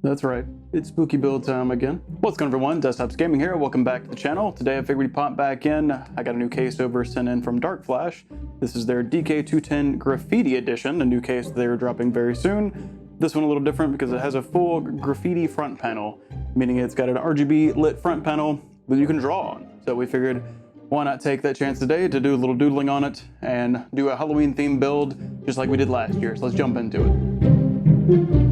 That's right, it's spooky build time again. What's going on, everyone? Desktops Gaming here. Welcome back to the channel. Today I figured we'd pop back in. I got a new case over sent in from DarkFlash. This is their DK210 Graffiti edition, a new case they're dropping very soon. This one a little different because it has a full graffiti front panel, meaning it's got an RGB lit front panel that you can draw on. So we figured, why not take that chance today to do a little doodling on it and do a Halloween themed build just like we did last year. So let's jump into it.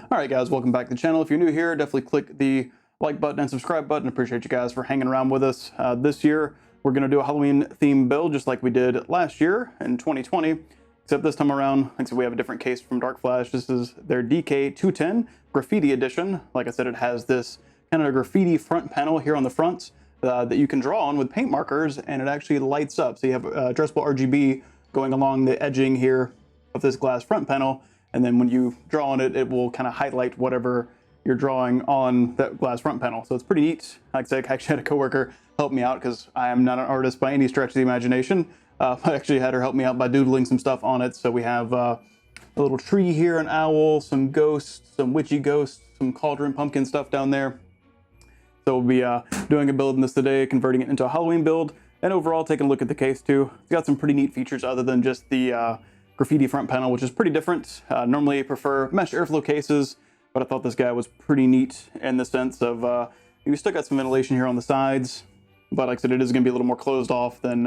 Alright guys, welcome back to the channel. If you're new here, definitely click the like button and subscribe button. Appreciate you guys for hanging around with us. This year, we're going to do a Halloween themed build just like we did last year in 2020. Except this time around, like I said, we have a different case from DarkFlash. This is their DK210 Graffiti edition. Like I said, it has this kind of graffiti front panel here on the front that you can draw on with paint markers, and it actually lights up. So you have addressable RGB going along the edging here of this glass front panel. And then when you draw on it, it will kind of highlight whatever you're drawing on that glass front panel. So it's pretty neat. Like I said, I actually had a coworker help me out because I am not an artist by any stretch of the imagination. I actually had her help me out by doodling some stuff on it. So we have a little tree here, an owl, some ghosts, some witchy ghosts, some cauldron pumpkin stuff down there. So we'll be doing a build in this today, converting it into a Halloween build, and overall taking a look at the case too. It's got some pretty neat features other than just the graffiti front panel, which is pretty different. Normally I prefer mesh airflow cases, but I thought this guy was pretty neat in the sense of we still got some ventilation here on the sides, but like I said, it is going to be a little more closed off than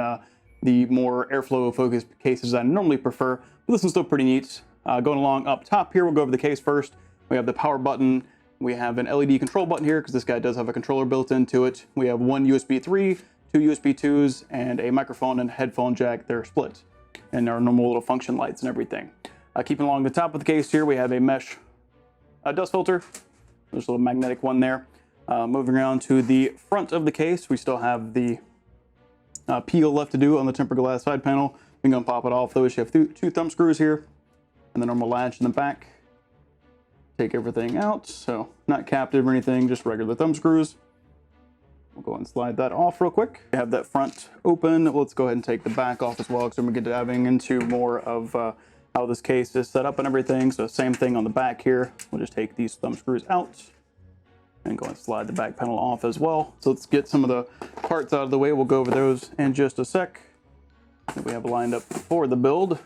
the more airflow focused cases I normally prefer, but this one's still pretty neat. Going along up top here, we'll go over the case first. We have the power button. We have an LED control button here because this guy does have a controller built into it. We have one USB 3, two USB 2s, and a microphone and headphone jack. They're split, and our normal little function lights and everything. Keeping along the top of the case here, we have a mesh dust filter. There's a little magnetic one there. Moving around to the front of the case, we still have the peel left to do on the tempered glass side panel. We're going to pop it off though. We have two thumb screws here and the normal latch in the back. Take everything out, so not captive or anything, just regular thumb screws. We'll go and slide that off real quick. We have that front open. Let's go ahead and take the back off as well, because we're going to get diving into more of how this case is set up and everything. So same thing on the back here. We'll just take these thumb screws out and go and slide the back panel off as well. So let's get some of the parts out of the way. We'll go over those in just a sec that we have lined up for the build.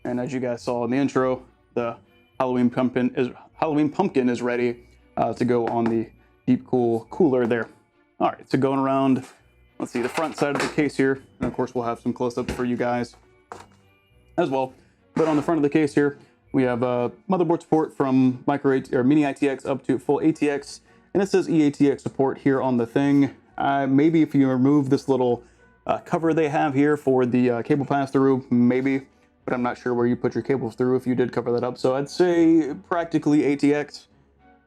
And as you guys saw in the intro, the Halloween pumpkin is ready to go on the deep cool cooler there. All right, so going around, let's see the front side of the case here, and of course we'll have some close-ups for you guys as well. But on the front of the case here, we have motherboard support from mini ITX up to full ATX, and it says eATX support here on the thing. Maybe if you remove this little cover they have here for the cable pass-through, maybe, but I'm not sure where you put your cables through if you did cover that up. So I'd say practically ATX,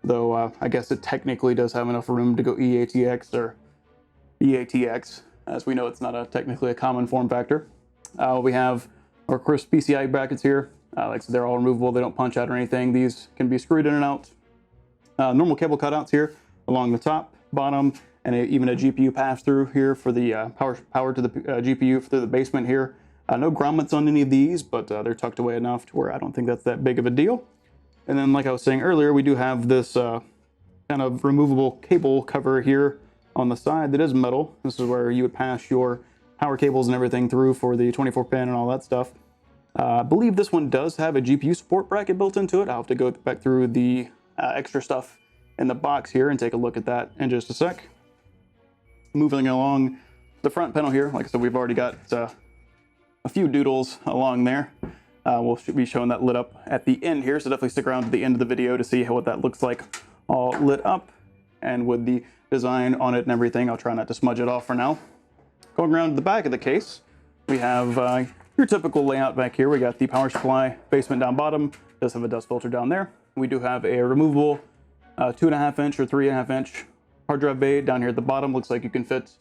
though I guess it technically does have enough room to go eATX or eATX. As we know, it's not technically a common form factor. We have our course PCI brackets here. Like I said, they're all removable. They don't punch out or anything. These can be screwed in and out. Normal cable cutouts here along the top, bottom, and even a GPU pass-through here for the power to the GPU through the basement here. No grommets on any of these, but they're tucked away enough to where I don't think that's that big of a deal. And then, like I was saying earlier, we do have this kind of removable cable cover here on the side that is metal. This is where you would pass your power cables and everything through for the 24-pin and all that stuff. I believe this one does have a GPU support bracket built into it. I'll have to go back through the extra stuff in the box here and take a look at that in just a sec. Moving along the front panel here, like I said, we've already got a few doodles along there. We'll be showing that lit up at the end here, so definitely stick around to the end of the video to see what that looks like all lit up. And with the design on it and everything, I'll try not to smudge it off for now. Going around to the back of the case, we have your typical layout back here. We got the power supply, basement down bottom, does have a dust filter down there. We do have a removable 2.5 inch or 3.5 inch hard drive bay down here at the bottom. Looks like you can fit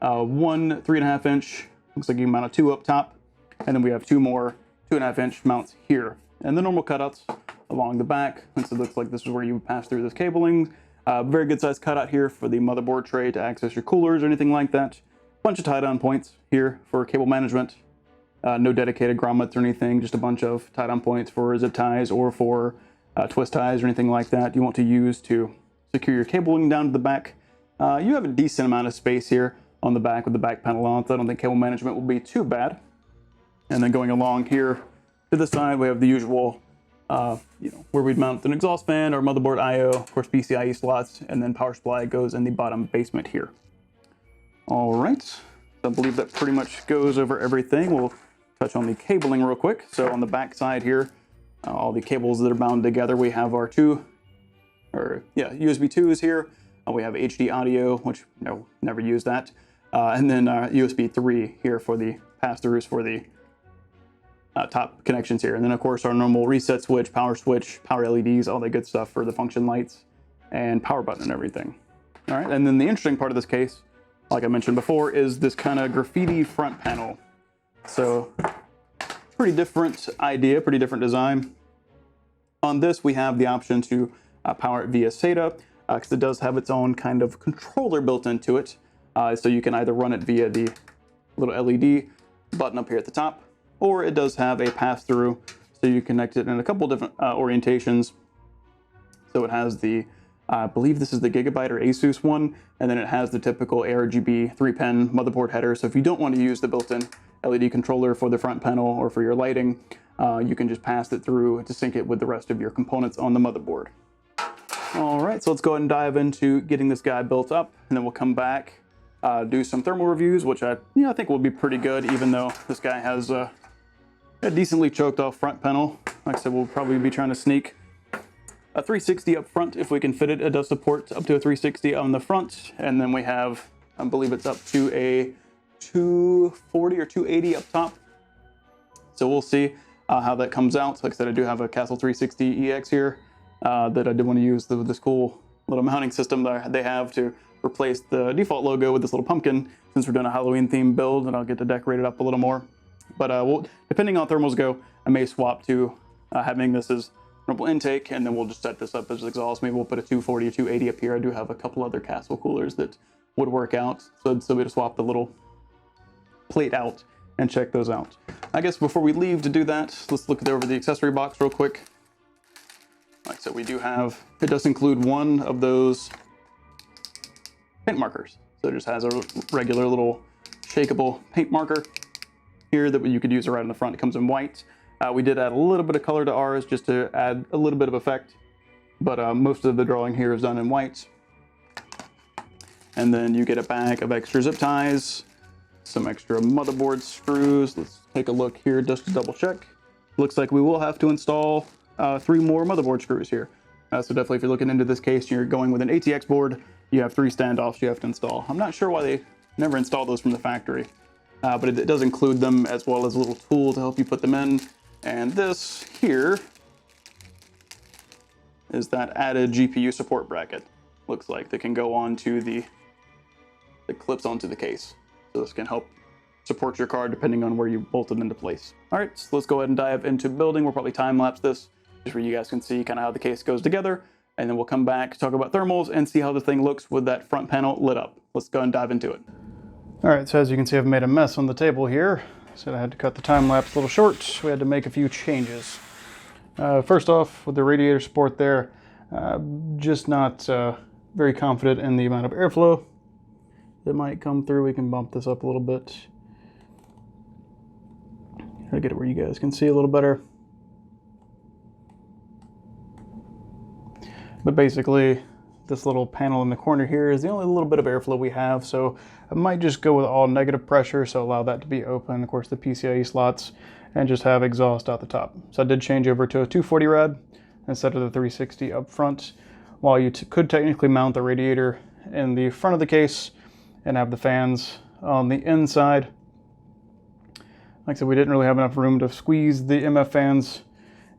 one 3.5 inch, looks like you can mount a 2 up top. And then we have two more 2.5 inch mounts here. And the normal cutouts along the back. And so it looks like this is where you would pass through this cabling. Very good size cutout here for the motherboard tray to access your coolers or anything like that. Bunch of tie-down points here for cable management. No dedicated grommets or anything, just a bunch of tie-down points for zip ties or for twist ties or anything like that you want to use to secure your cabling down to the back. You have a decent amount of space here on the back with the back panel on, so I don't think cable management will be too bad. And then going along here to the side, we have the usual, where we'd mount an exhaust fan or motherboard I/O, of course PCIe slots, and then power supply goes in the bottom basement here. All right, I believe that pretty much goes over everything. We'll touch on the cabling real quick. So on the back side here, all the cables that are bound together, we have our USB 2s here. We have HD audio, which never use that. And then USB 3 here for the pass-throughs for the top connections here. And then of course our normal reset switch, power LEDs, all that good stuff for the function lights and power button and everything. All right, and then the interesting part of this case, like I mentioned before, is this kind of graffiti front panel. So pretty different idea, pretty different design. On this, we have the option to power it via SATA, because it does have its own kind of controller built into it. So you can either run it via the little LED button up here at the top, or it does have a pass-through, so you connect it in a couple different orientations. So it has the, I believe this is the Gigabyte or Asus one, and then it has the typical ARGB 3-pin motherboard header. So if you don't want to use the built-in LED controller for the front panel or for your lighting, you can just pass it through to sync it with the rest of your components on the motherboard. All right, so let's go ahead and dive into getting this guy built up, and then we'll come back, do some thermal reviews, which I think will be pretty good, even though this guy has a decently choked off front panel. Like I said, we'll probably be trying to sneak a 360 up front if we can fit it. It does support up to a 360 on the front, and then we have, I believe it's up to a 240 or 280 up top. So we'll see how that comes out. Like I said, I do have a Castle 360 EX here that I did want to use this cool little mounting system that they have to replace the default logo with this little pumpkin, since we're doing a Halloween themed build, and I'll get to decorate it up a little more. But depending on how thermals go, I may swap to having this as normal intake, and then we'll just set this up as exhaust. Maybe we'll put a 240 or 280 up here. I do have a couple other Castle coolers that would work out, so it'd still be to swap the little plate out and check those out. I guess before we leave to do that, let's look over the accessory box real quick. Like I said, we do have, it does include one of those paint markers. So it just has a regular little shakeable paint marker here that you could use right in the front. It comes in white. We did add a little bit of color to ours just to add a little bit of effect, but most of the drawing here is done in white. And then you get a bag of extra zip ties, some extra motherboard screws. Let's take a look here just to double check. Looks like we will have to install 3 more motherboard screws here. So definitely if you're looking into this case, you're going with an ATX board, you have 3 standoffs you have to install. I'm not sure why they never installed those from the factory, but it does include them as well as a little tool to help you put them in. And this here is that added GPU support bracket. Looks like that can go on to the clips onto the case. So this can help support your card depending on where you bolt it into place. All right, so let's go ahead and dive into building. We'll probably time lapse this just where you guys can see kind of how the case goes together. And then we'll come back, talk about thermals, and see how the thing looks with that front panel lit up. Let's go and dive into it. All right, so as you can see, I've made a mess on the table here. So I had to cut the time lapse a little short. We had to make a few changes. First off, with the radiator support there, just not very confident in the amount of airflow that might come through. We can bump this up a little bit. Try to get it where you guys can see a little better. But basically, this little panel in the corner here is the only little bit of airflow we have, so I might just go with all negative pressure, so allow that to be open, of course the PCIe slots, and just have exhaust out the top. So I did change over to a 240 rad instead of the 360 up front. While you could technically mount the radiator in the front of the case and have the fans on the inside, like I said, we didn't really have enough room to squeeze the MF fans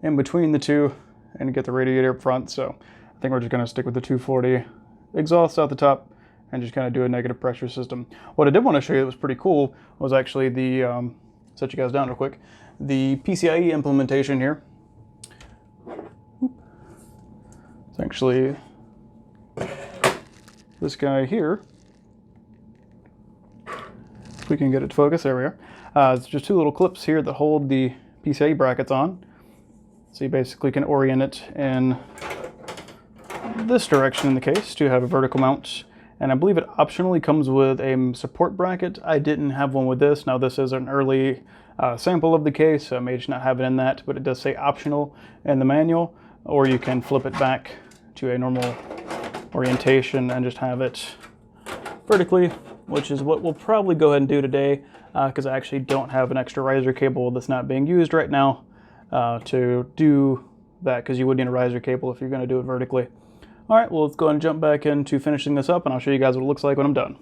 in between the two and get the radiator up front, so I think we're just going to stick with the 240 exhaust out the top and just kind of do a negative pressure system. What I did want to show you that was pretty cool was actually the, set you guys down real quick, the PCIe implementation here. It's actually this guy here. If we can get it to focus, there we are. It's just two little clips here that hold the PCIe brackets on. So you basically can orient it in this direction in the case to have a vertical mount. And I believe it optionally comes with a support bracket. I didn't have one with this. Now this is an early sample of the case, so I may just not have it in that, but it does say optional in the manual. Or you can flip it back to a normal orientation and just have it vertically, which is what we'll probably go ahead and do today, because I actually don't have an extra riser cable that's not being used right now to do that, because you would need a riser cable if you're going to do it vertically. All right, well, let's go ahead and jump back into finishing this up, and I'll show you guys what it looks like when I'm done.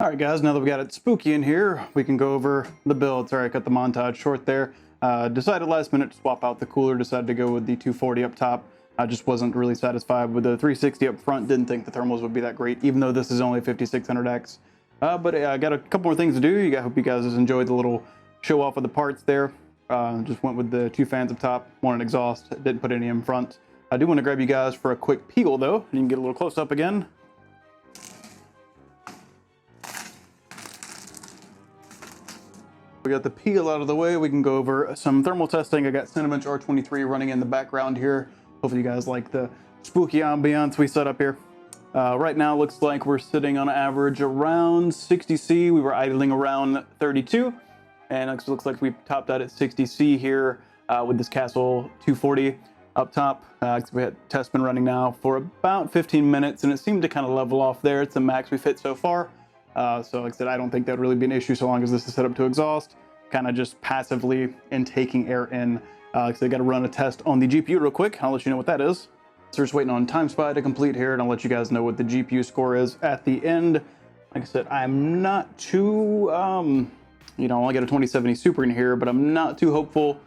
Alright guys, now that we got it spooky in here, we can go over the build. Sorry, I cut the montage short there. Decided last minute to swap out the cooler, decided to go with the 240 up top. I just wasn't really satisfied with the 360 up front, didn't think the thermals would be that great, even though this is only 5600X. But I got a couple more things to do. I hope you guys enjoyed the little show off of the parts there. Just went with the two fans up top, one an exhaust, didn't put any in front. I do want to grab you guys for a quick peel though. You can get a little close up again. We got the peel out of the way. We can go over some thermal testing. I got Cinebench R23 running in the background here. Hopefully you guys like the spooky ambiance we set up here. Right now looks like we're sitting on average around 60C. We were idling around 32, and it looks like we topped out at 60C here with this Castle 240 up top. We had test been running now for about 15 minutes, and it seemed to kind of level off there. It's the max we've hit so far. So like I said, I don't think that would really be an issue so long as this is set up to exhaust, kind of just passively intaking air in. Like I said, I got to run a test on the GPU real quick. I'll let you know what that is. So we're just waiting on TimeSpy to complete here, and I'll let you guys know what the GPU score is at the end. Like I said, I'm not too, you know, I only got a 2070 Super in here, but I'm not too hopeful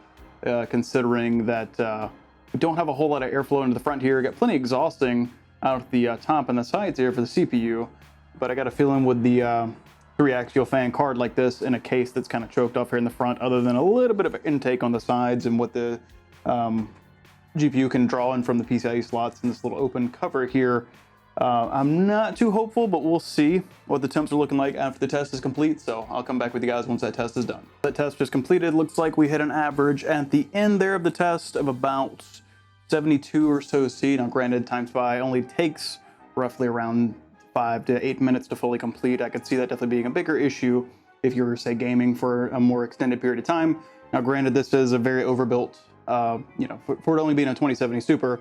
considering that we don't have a whole lot of airflow into the front here. Got plenty exhausting out the top and the sides here for the CPU. But I got a feeling with the 3-axial fan card like this in a case that's kind of choked off here in the front, other than a little bit of intake on the sides and what the GPU can draw in from the PCIe slots and this little open cover here, I'm not too hopeful, but we'll see what the temps are looking like after the test is complete. So I'll come back with you guys once that test is done. That test just completed. Looks like we hit an average at the end there of the test of about 72 or so C. Now granted, TimeSpy only takes roughly around 5 to 8 minutes to fully complete. I could see that definitely being a bigger issue if you were, say, gaming for a more extended period of time. Now, granted, this is a very overbuilt, you know, for it only being a 2070 Super,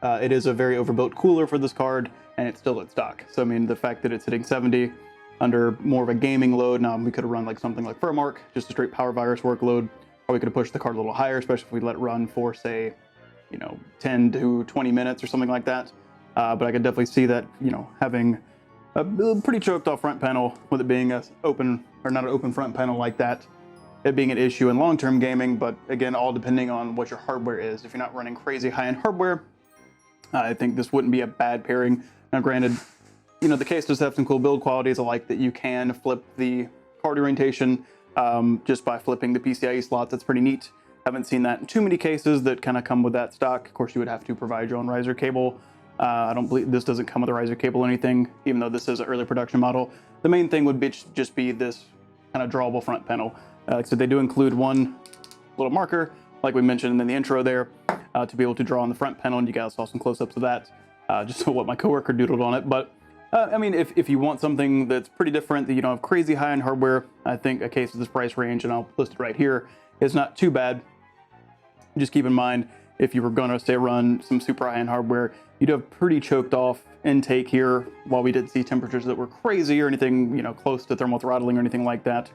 it is a very overbuilt cooler for this card, and it's still at stock. So, I mean, the fact that it's hitting 70 under more of a gaming load, now we could have run like something like Furmark, just a straight power virus workload, or we could have pushed the card a little higher, especially if we let it run for, say, you know, 10 to 20 minutes or something like that. But I could definitely see that, you know, having a pretty choked off front panel with it being a open, or not an open front panel like that, it being an issue in long-term gaming. But again, all depending on what your hardware is. If you're not running crazy high-end hardware, I think this wouldn't be a bad pairing. Now granted, you know, the case does have some cool build qualities. I like that you can flip the card orientation just by flipping the PCIe slots. That's pretty neat. Haven't seen that in too many cases that kind of come with that stock. Of course, you would have to provide your own riser cable. I don't believe this doesn't come with a riser cable or anything, even though this is an early production model. The main thing would be just be this kind of drawable front panel. So they do include one little marker, like we mentioned in the intro there, to be able to draw on the front panel, and you guys saw some close-ups of that, just so what my coworker doodled on it. But I mean, if you want something that's pretty different, that you don't have crazy high-end hardware, I think a case of this price range, and I'll list it right here, is not too bad. Just keep in mind, if you were gonna say run some super high-end hardware, you'd have pretty choked off intake here. While we didn't see temperatures that were crazy or anything, you know, close to thermal throttling or anything like that,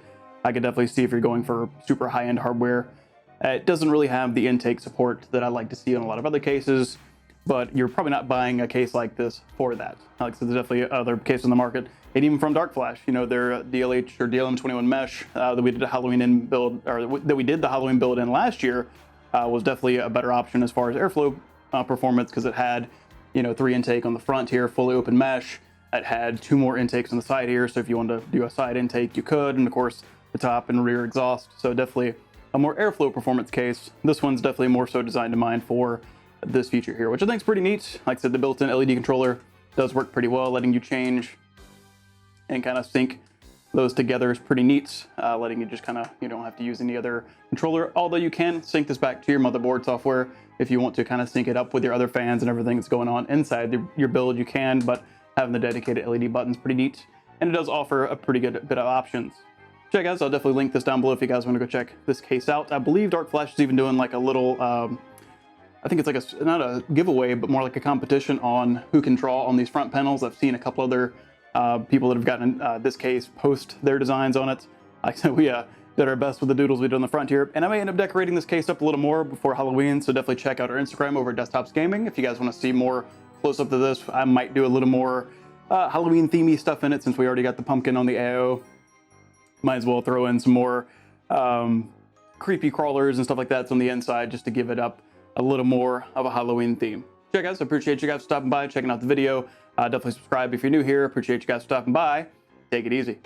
I could definitely see if you're going for super high-end hardware. It doesn't really have the intake support that I like to see in a lot of other cases, but you're probably not buying a case like this for that. Like I said, there's definitely other cases in the market, and even from DarkFlash, you know, their DLH or DLM21 mesh that we did a Halloween in build, or that we did the Halloween build in last year, was definitely a better option as far as airflow performance, because it had, you know, 3 intake on the front here, fully open mesh. It had 2 more intakes on the side here, so if you wanted to do a side intake, you could, and of course the top and rear exhaust. So definitely a more airflow performance case. This one's definitely more so designed in mind for this feature here, which I think is pretty neat. Like I said, the built-in LED controller does work pretty well, letting you change and kind of sync those together is pretty neat, letting you just kind of, you don't have to use any other controller, although you can sync this back to your motherboard software if you want to kind of sync it up with your other fans and everything that's going on inside your build, you can, but having the dedicated LED button's pretty neat, and it does offer a pretty good bit of options. So yeah, guys, I'll definitely link this down below if you guys want to go check this case out. I believe DarkFlash is even doing like a little, I think it's like a, not a giveaway, but more like a competition on who can draw on these front panels. I've seen a couple other people that have gotten this case post their designs on it. Like I said, we did our best with the doodles we did on the front here, and I may end up decorating this case up a little more before Halloween, so definitely check out our Instagram over at Desktops Gaming if you guys want to see more close up to this. I might do a little more Halloween themey stuff in it, since we already got the pumpkin on the AO. Might as well throw in some more creepy crawlers and stuff like that on the inside, just to give it up a little more of a Halloween theme. So yeah, guys, I appreciate you guys stopping by, checking out the video. Definitely subscribe if you're new here. Appreciate you guys stopping by. Take it easy.